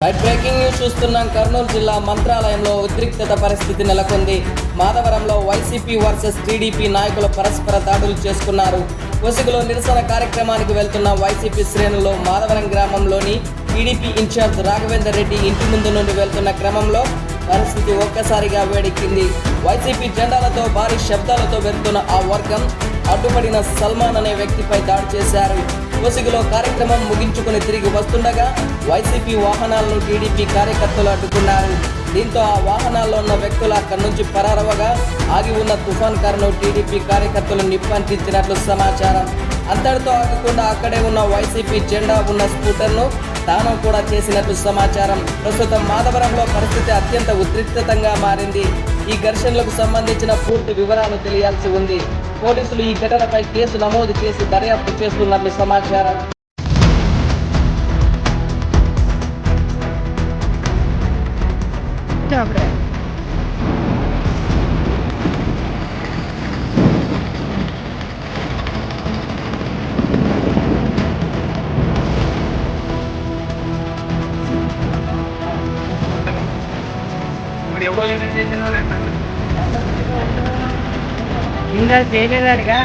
Breaking news చూస్తున్నాం. కర్నూలు జిల్లా మంత్రాలయంలో ఉద్రిక్తత పరిస్థితి నెలకొంది. మాధవరంలో వైసీపీ వర్సెస్ టీడీపీ నాయకులు పరస్పర దాడులు చేసుకున్నారు. కోసికలో నిరసన కార్యక్రమానికి వెళ్తున్న వైసీపీ శ్రేణుల్లో మాధవరం గ్రామంలోని టీడీపీ ఇన్ఛార్జ్ రాఘవేందర్ రెడ్డి ఇంటి ముందు నుండి వెళ్తున్న క్రమంలో పరిస్థితి ఒక్కసారిగా వేడెక్కింది. వైసీపీ జెండాలతో భారీ శబ్దాలతో వెళ్తున్న ఆ వర్గం అడ్డుపడిన సల్మాన్ అనే వ్యక్తిపై దాడి చేశారు. కోసికలో కార్యక్రమం ముగించుకుని తిరిగి వస్తుండగా వైసీపీ వాహనాలను టీడీపీ కార్యకర్తలు అడ్డుకున్నారు. దీంతో ఆ వాహనాల్లో ఉన్న వ్యక్తులు అక్కడి నుంచి పరారవగా ఆగి ఉన్న తుఫాన్ కారును టీడీపీ కార్యకర్తలు నిప్పంటించినట్లు సమాచారం. అంతటితో ఆగకుండా అక్కడే ఉన్న వైసీపీ జెండా ఉన్న స్కూటర్ను దానం కూడా చేసినట్లు సమాచారం. ప్రస్తుతం మాధవరంలో పరిస్థితి అత్యంత ఉద్రిక్తంగా మారింది. ఈ ఘర్షణలకు సంబంధించిన పూర్తి వివరాలు తెలియాల్సి ఉంది. పోలీసులు ఈ ఘటనపై కేసు నమోదు చేసి దర్యాప్తు చేస్తున్నట్లు సమాచారం. ఇంకా చేయలేదానిగా